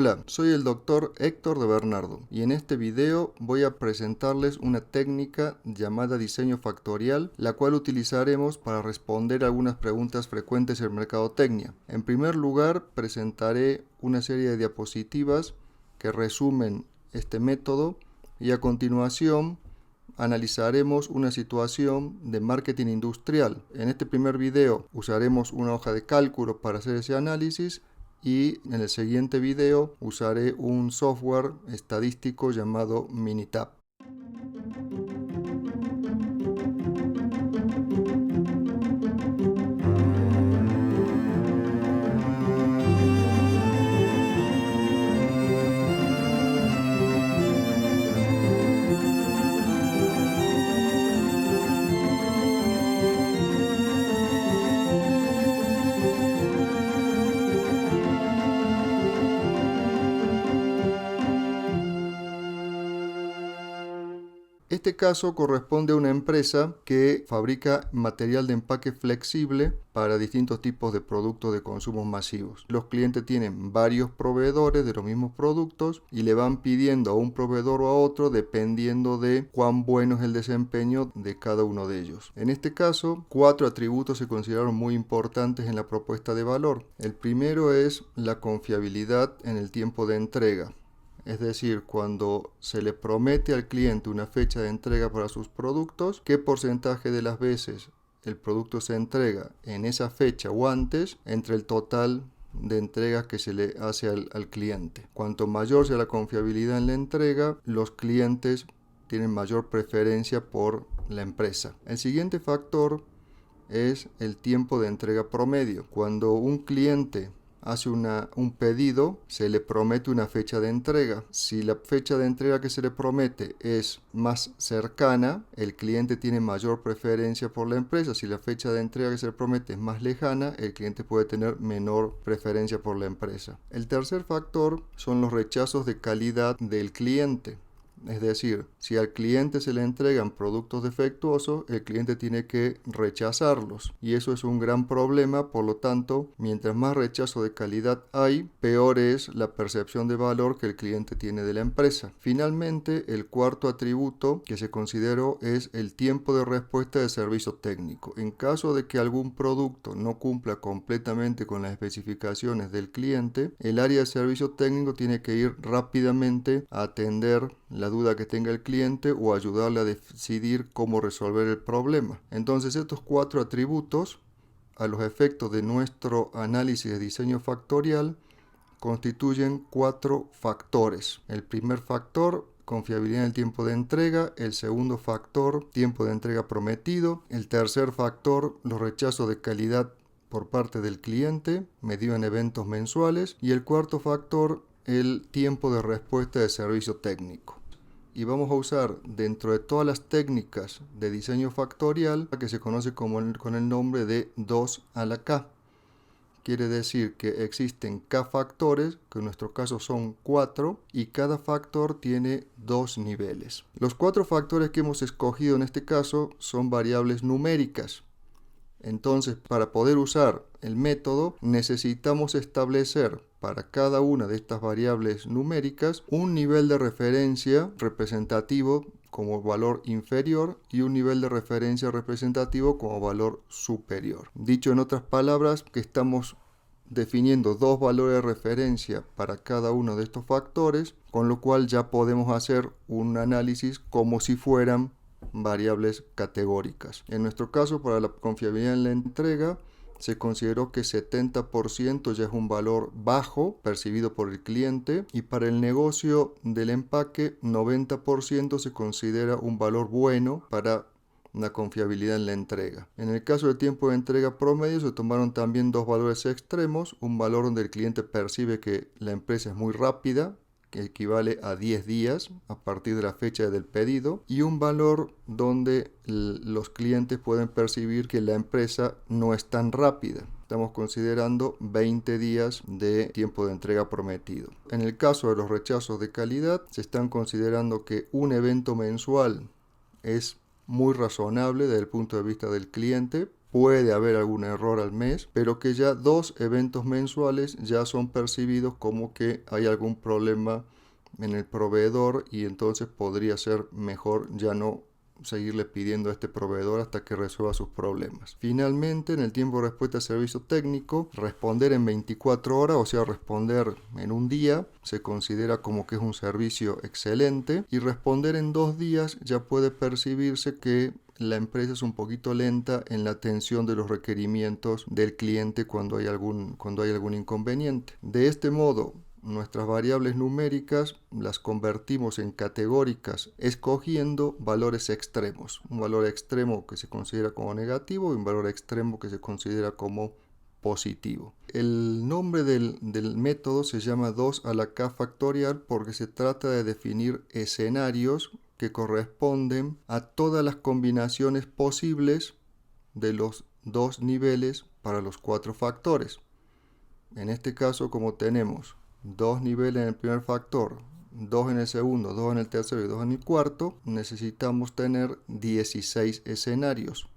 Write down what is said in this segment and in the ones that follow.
Hola, soy el doctor Héctor de Bernardo y en este video voy a presentarles una técnica llamada diseño factorial, la cual utilizaremos para responder algunas preguntas frecuentes en mercadotecnia. En primer lugar, presentaré una serie de diapositivas que resumen este método y a continuación analizaremos una situación de marketing industrial. En este primer video usaremos una hoja de cálculo para hacer ese análisis y en el siguiente video usaré un software estadístico llamado Minitab. Este caso corresponde a una empresa que fabrica material de empaque flexible para distintos tipos de productos de consumo masivos. Los clientes tienen varios proveedores de los mismos productos y le van pidiendo a un proveedor o a otro dependiendo de cuán bueno es el desempeño de cada uno de ellos. En este caso, 4 atributos se consideraron muy importantes en la propuesta de valor. El primero es la confiabilidad en el tiempo de entrega. Es decir, cuando se le promete al cliente una fecha de entrega para sus productos, qué porcentaje de las veces el producto se entrega en esa fecha o antes entre el total de entregas que se le hace al cliente. Cuanto mayor sea la confiabilidad en la entrega, los clientes tienen mayor preferencia por la empresa. El siguiente factor es el tiempo de entrega promedio. Cuando un cliente hace un pedido, se le promete una fecha de entrega. Si la fecha de entrega que se le promete es más cercana, el cliente tiene mayor preferencia por la empresa. Si la fecha de entrega que se le promete es más lejana, el cliente puede tener menor preferencia por la empresa. El tercer factor son los rechazos de calidad del cliente. Es decir, si al cliente se le entregan productos defectuosos, el cliente tiene que rechazarlos. Y eso es un gran problema, por lo tanto, mientras más rechazo de calidad hay, peor es la percepción de valor que el cliente tiene de la empresa. Finalmente, el cuarto atributo que se consideró es el tiempo de respuesta de servicio técnico. En caso de que algún producto no cumpla completamente con las especificaciones del cliente, el área de servicio técnico tiene que ir rápidamente a atender la duda que tenga el cliente o ayudarle a decidir cómo resolver el problema. Entonces estos 4 atributos, a los efectos de nuestro análisis de diseño factorial, constituyen 4 factores. El primer factor, confiabilidad en el tiempo de entrega. El segundo factor, tiempo de entrega prometido. El tercer factor, los rechazos de calidad por parte del cliente, medido en eventos mensuales. Y el cuarto factor, el tiempo de respuesta de servicio técnico. Y vamos a usar dentro de todas las técnicas de diseño factorial que se conoce con el nombre de 2 a la K. Quiere decir que existen K factores, que en nuestro caso son 4, y cada factor tiene 2 niveles. Los 4 factores que hemos escogido en este caso son variables numéricas. Entonces, para poder usar el método, necesitamos establecer para cada una de estas variables numéricas un nivel de referencia representativo como valor inferior y un nivel de referencia representativo como valor superior. Dicho en otras palabras, que estamos definiendo 2 valores de referencia para cada uno de estos factores, con lo cual ya podemos hacer un análisis como si fueran variables categóricas. En nuestro caso, para la confiabilidad en la entrega, se consideró que 70% ya es un valor bajo percibido por el cliente y para el negocio del empaque 90% se considera un valor bueno para la confiabilidad en la entrega. En el caso del tiempo de entrega promedio se tomaron también 2 valores extremos, un valor donde el cliente percibe que la empresa es muy rápida, que equivale a 10 días a partir de la fecha del pedido, y un valor donde los clientes pueden percibir que la empresa no es tan rápida. Estamos considerando 20 días de tiempo de entrega prometido. En el caso de los rechazos de calidad, se están considerando que un evento mensual es muy razonable desde el punto de vista del cliente puede haber algún error al mes, pero que ya 2 eventos mensuales ya son percibidos como que hay algún problema en el proveedor y entonces podría ser mejor ya no seguirle pidiendo a este proveedor hasta que resuelva sus problemas. Finalmente, en el tiempo de respuesta al servicio técnico, responder en 24 horas, o sea, responder en un día, se considera como que es un servicio excelente, y responder en 2 días ya puede percibirse que la empresa es un poquito lenta en la atención de los requerimientos del cliente cuando hay algún inconveniente. De este modo, nuestras variables numéricas las convertimos en categóricas escogiendo valores extremos. Un valor extremo que se considera como negativo y un valor extremo que se considera como positivo. El nombre del método se llama 2 a la k factorial porque se trata de definir escenarios que corresponden a todas las combinaciones posibles de los 2 niveles para los 4 factores. En este caso, como tenemos 2 niveles en el primer factor, 2 en el segundo, 2 en el tercero y 2 en el cuarto, necesitamos tener 16 escenarios.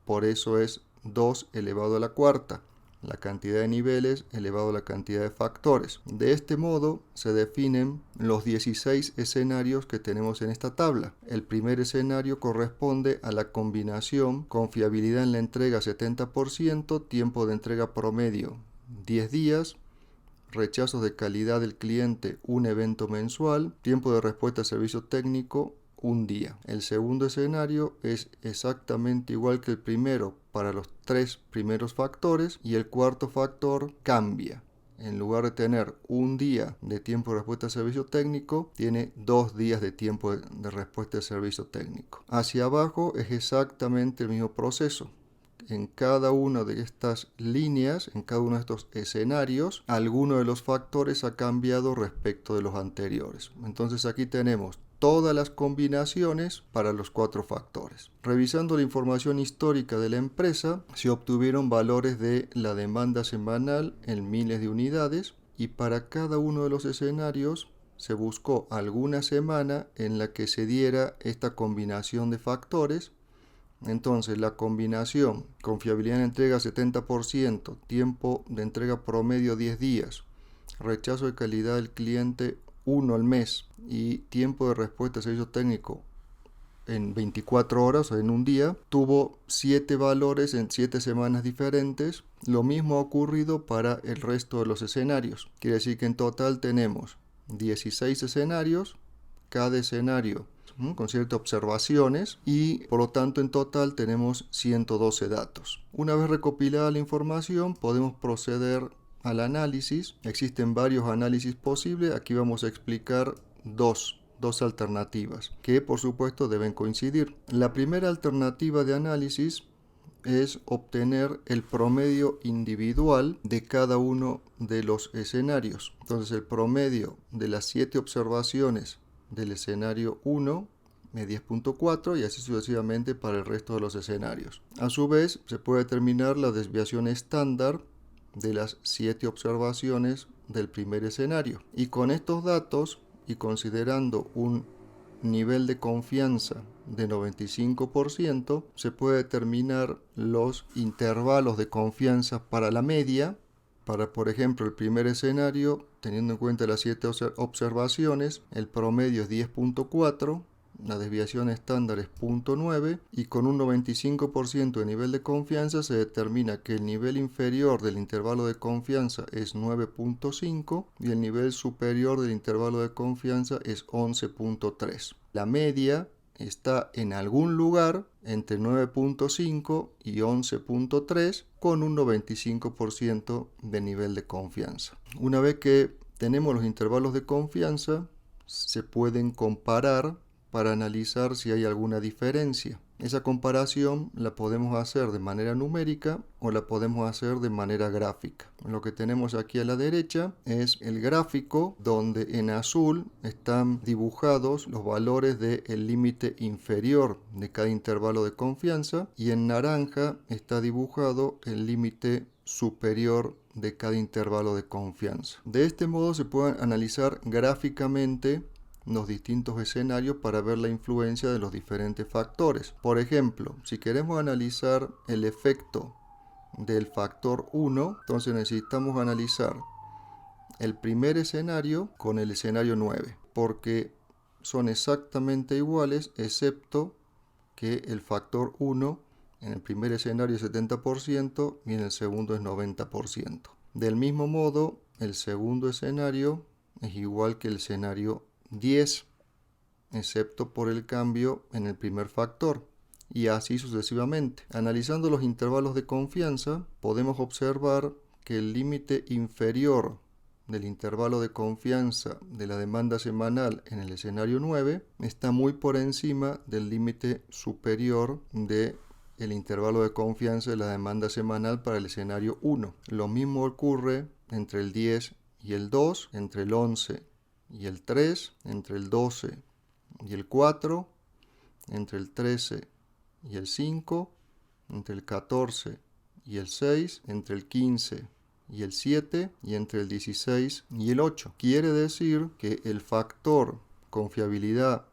Por eso es 2 elevado a la cuarta, la cantidad de niveles elevado a la cantidad de factores. De este modo se definen los 16 escenarios que tenemos en esta tabla. El primer escenario corresponde a la combinación confiabilidad en la entrega 70%, tiempo de entrega promedio 10 días, rechazos de calidad del cliente un evento mensual, tiempo de respuesta al servicio técnico un día. El segundo escenario es exactamente igual que el primero para los 3 primeros factores y el cuarto factor cambia. En lugar de tener un día de tiempo de respuesta al servicio técnico, tiene 2 días de tiempo de respuesta al servicio técnico. Hacia abajo es exactamente el mismo proceso. En cada una de estas líneas, en cada uno de estos escenarios, alguno de los factores ha cambiado respecto de los anteriores. Entonces aquí tenemos todas las combinaciones para los 4 factores. Revisando la información histórica de la empresa, se obtuvieron valores de la demanda semanal en miles de unidades y para cada uno de los escenarios se buscó alguna semana en la que se diera esta combinación de factores. Entonces la combinación confiabilidad en entrega 70%, tiempo de entrega promedio 10 días, rechazo de calidad del cliente 1 al mes y tiempo de respuesta al servicio técnico en 24 horas o en un día, tuvo 7 valores en 7 semanas diferentes. Lo mismo ha ocurrido para el resto de los escenarios. Quiere decir que en total tenemos 16 escenarios, cada escenario con ciertas observaciones y por lo tanto en total tenemos 112 datos. Una vez recopilada la información podemos proceder al análisis. Existen varios análisis posibles. Aquí vamos a explicar dos alternativas que por supuesto deben coincidir. La primera alternativa de análisis es obtener el promedio individual de cada uno de los escenarios. Entonces el promedio de las 7 observaciones del escenario 1 es 10.4 y así sucesivamente para el resto de los escenarios. A su vez se puede determinar la desviación estándar de las 7 observaciones del primer escenario. Y con estos datos y considerando un nivel de confianza de 95%, se puede determinar los intervalos de confianza para la media. Para, por ejemplo, el primer escenario, teniendo en cuenta las 7 observaciones, el promedio es 10.4, la desviación estándar es 0.9 y con un 95% de nivel de confianza se determina que el nivel inferior del intervalo de confianza es 9.5 y el nivel superior del intervalo de confianza es 11.3. La media está en algún lugar entre 9.5 y 11.3 con un 95% de nivel de confianza. Una vez que tenemos los intervalos de confianza, se pueden comparar para analizar si hay alguna diferencia. Esa comparación la podemos hacer de manera numérica o la podemos hacer de manera gráfica. Lo que tenemos aquí a la derecha es el gráfico donde en azul están dibujados los valores del límite inferior de cada intervalo de confianza y en naranja está dibujado el límite superior de cada intervalo de confianza. De este modo se pueden analizar gráficamente los distintos escenarios para ver la influencia de los diferentes factores. Por ejemplo, si queremos analizar el efecto del factor 1, entonces necesitamos analizar el primer escenario con el escenario 9, porque son exactamente iguales, excepto que el factor 1 en el primer escenario es 70% y en el segundo es 90%. Del mismo modo, el segundo escenario es igual que el escenario 10, excepto por el cambio en el primer factor, y así sucesivamente. Analizando los intervalos de confianza, podemos observar que el límite inferior del intervalo de confianza de la demanda semanal en el escenario 9 está muy por encima del límite superior del intervalo de confianza de la demanda semanal para el escenario 1. Lo mismo ocurre entre el 10 y el 2, entre el 11 y el 3, entre el 12 y el 4, entre el 13 y el 5, entre el 14 y el 6, entre el 15 y el 7 y entre el 16 y el 8. Quiere decir que el factor confiabilidad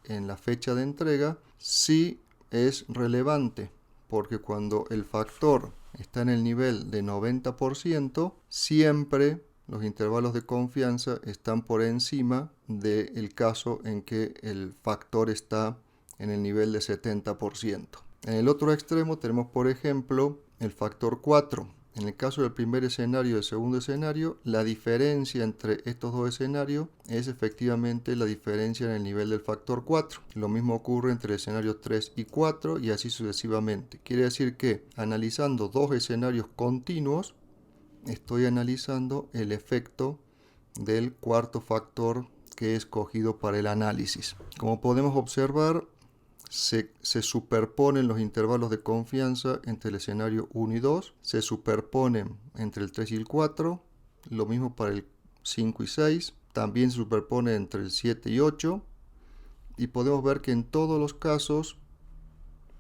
en la fecha de entrega sí es relevante, porque cuando el factor está en el nivel de 90%, siempre los intervalos de confianza están por encima del caso en que el factor está en el nivel de 70%. En el otro extremo tenemos, por ejemplo, el factor 4. En el caso del primer escenario y del segundo escenario, la diferencia entre estos dos escenarios es efectivamente la diferencia en el nivel del factor 4. Lo mismo ocurre entre escenarios 3 y 4 y así sucesivamente. Quiere decir que analizando dos escenarios continuos, estoy analizando el efecto del cuarto factor que he escogido para el análisis. Como podemos observar, se superponen los intervalos de confianza entre el escenario 1 y 2, se superponen entre el 3 y el 4, lo mismo para el 5 y 6, también se superpone entre el 7 y 8, y podemos ver que en todos los casos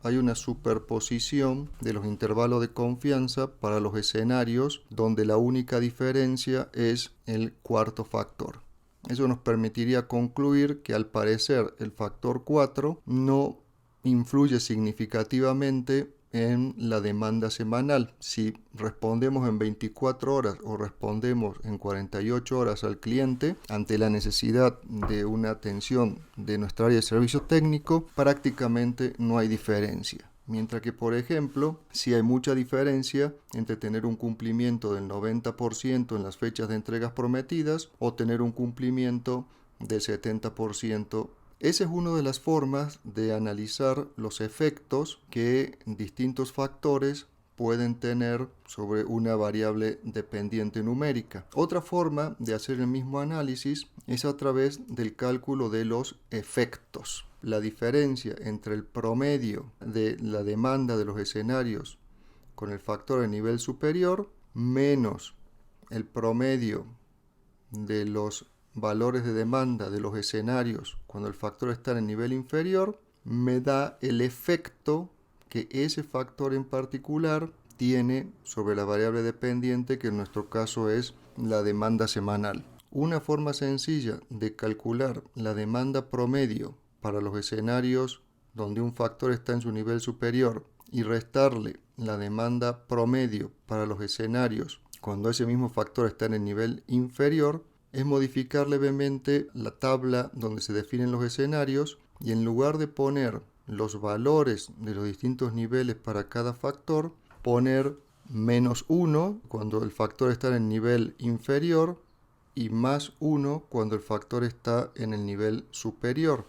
hay una superposición de los intervalos de confianza para los escenarios donde la única diferencia es el cuarto factor. Eso nos permitiría concluir que al parecer el factor 4 no influye significativamente en la demanda semanal. Si respondemos en 24 horas o respondemos en 48 horas al cliente ante la necesidad de una atención de nuestra área de servicio técnico, prácticamente no hay diferencia. Mientras que, por ejemplo, sí hay mucha diferencia entre tener un cumplimiento del 90% en las fechas de entregas prometidas o tener un cumplimiento del 70%. Esa es una de las formas de analizar los efectos que distintos factores pueden tener sobre una variable dependiente numérica. Otra forma de hacer el mismo análisis es a través del cálculo de los efectos. La diferencia entre el promedio de la demanda de los escenarios con el factor de nivel superior menos el promedio de los valores de demanda de los escenarios cuando el factor está en el nivel inferior me da el efecto que ese factor en particular tiene sobre la variable dependiente, que en nuestro caso es la demanda semanal. Una forma sencilla de calcular la demanda promedio para los escenarios donde un factor está en su nivel superior y restarle la demanda promedio para los escenarios cuando ese mismo factor está en el nivel inferior es modificar levemente la tabla donde se definen los escenarios y en lugar de poner los valores de los distintos niveles para cada factor, poner -1 cuando el factor está en el nivel inferior y +1 cuando el factor está en el nivel superior,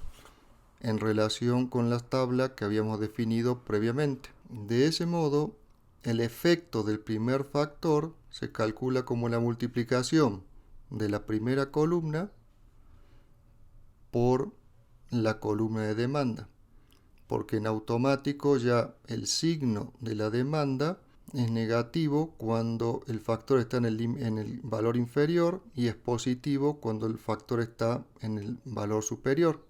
en relación con la tabla que habíamos definido previamente. De ese modo, el efecto del primer factor se calcula como la multiplicación de la primera columna por la columna de demanda, porque en automático ya el signo de la demanda es negativo cuando el factor está en el valor inferior y es positivo cuando el factor está en el valor superior.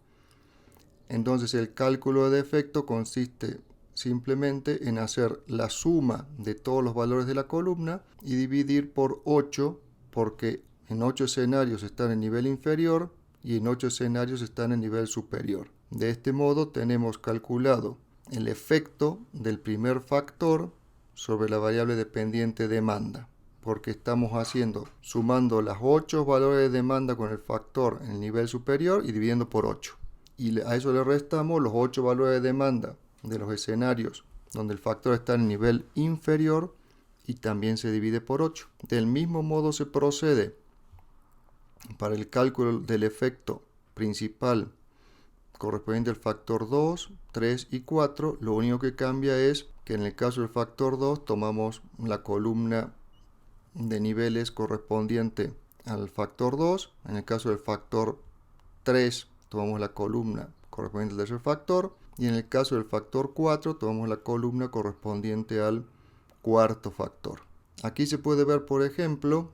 Entonces el cálculo de efecto consiste simplemente en hacer la suma de todos los valores de la columna y dividir por 8, porque en 8 escenarios está en el nivel inferior y en 8 escenarios están en nivel superior. De este modo tenemos calculado el efecto del primer factor sobre la variable dependiente demanda, porque estamos sumando las 8 valores de demanda con el factor en el nivel superior y dividiendo por 8. Y a eso le restamos los 8 valores de demanda de los escenarios donde el factor está en el nivel inferior y también se divide por 8. Del mismo modo se procede para el cálculo del efecto principal correspondiente al factor 2, 3 y 4. Lo único que cambia es que en el caso del factor 2 tomamos la columna de niveles correspondiente al factor 2. En el caso del factor 3 tomamos la columna correspondiente al tercer factor. Y en el caso del factor 4 tomamos la columna correspondiente al cuarto factor. Aquí se puede ver, por ejemplo,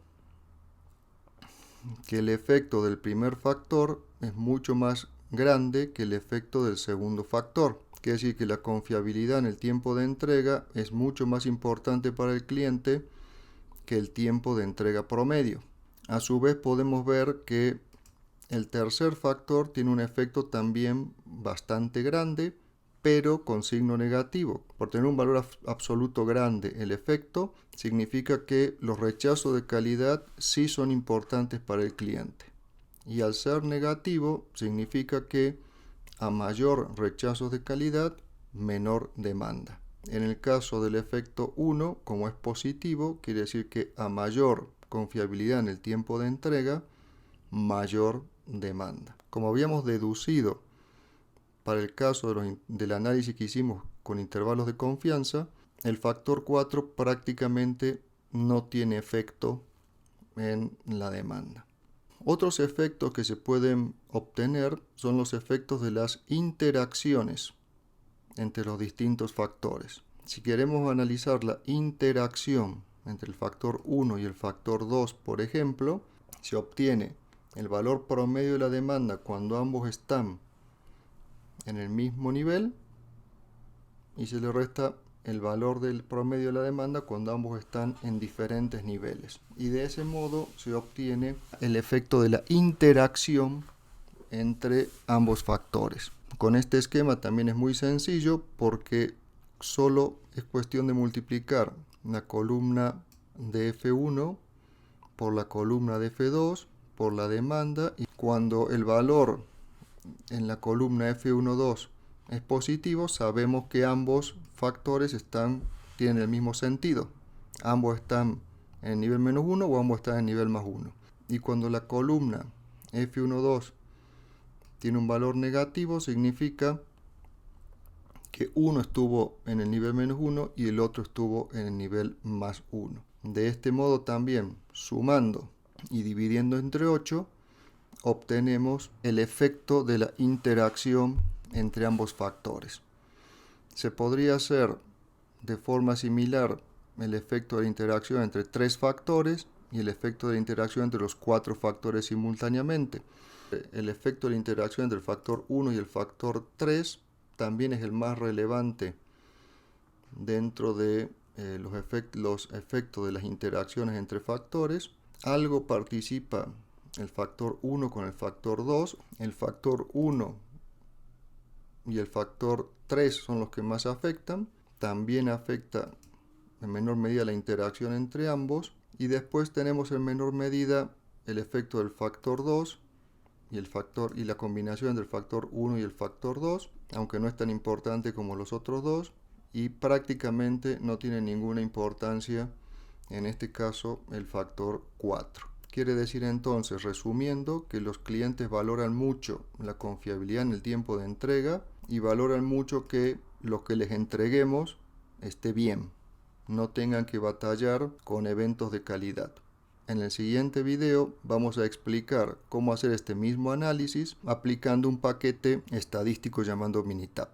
que el efecto del primer factor es mucho más grande que el efecto del segundo factor. Quiere decir que la confiabilidad en el tiempo de entrega es mucho más importante para el cliente que el tiempo de entrega promedio. A su vez podemos ver que el tercer factor tiene un efecto también bastante grande, pero con signo negativo. Por tener un valor absoluto grande el efecto, significa que los rechazos de calidad sí son importantes para el cliente. Y al ser negativo, significa que a mayor rechazos de calidad, menor demanda. En el caso del efecto 1, como es positivo, quiere decir que a mayor confiabilidad en el tiempo de entrega, mayor demanda. Como habíamos deducido para el caso del análisis que hicimos con intervalos de confianza, el factor 4 prácticamente no tiene efecto en la demanda. Otros efectos que se pueden obtener son los efectos de las interacciones entre los distintos factores. Si queremos analizar la interacción entre el factor 1 y el factor 2, por ejemplo, se obtiene el valor promedio de la demanda cuando ambos están en el mismo nivel y se le resta el valor del promedio de la demanda cuando ambos están en diferentes niveles. Y de ese modo se obtiene el efecto de la interacción entre ambos factores. Con este esquema también es muy sencillo porque solo es cuestión de multiplicar la columna de F1 por la columna de F2 por la demanda, y cuando el valor en la columna F12 es positivo, sabemos que ambos factores tienen el mismo sentido. Ambos están en el nivel menos 1 o ambos están en el nivel más 1. Y cuando la columna F12 tiene un valor negativo, significa que uno estuvo en el nivel menos 1 y el otro estuvo en el nivel más 1. De este modo también, sumando y dividiendo entre 8, obtenemos el efecto de la interacción entre ambos factores. Se podría hacer de forma similar el efecto de interacción entre 3 factores y el efecto de interacción entre los 4 factores simultáneamente. El efecto de interacción entre el factor 1 y el factor 3 también es el más relevante dentro de los efectos de las interacciones entre factores. Algo participa el factor 1 con el factor 2. El factor 1 y el factor 3 son los que más afectan. También afecta en menor medida la interacción entre ambos. Y después tenemos en menor medida el efecto del factor 2 y la combinación del factor 1 y el factor 2, aunque no es tan importante como los otros dos, y prácticamente no tiene ninguna importancia en este caso el factor 4. Quiere decir entonces, resumiendo, que los clientes valoran mucho la confiabilidad en el tiempo de entrega y valoran mucho que lo que les entreguemos esté bien, no tengan que batallar con eventos de calidad. En el siguiente video vamos a explicar cómo hacer este mismo análisis aplicando un paquete estadístico llamado Minitab.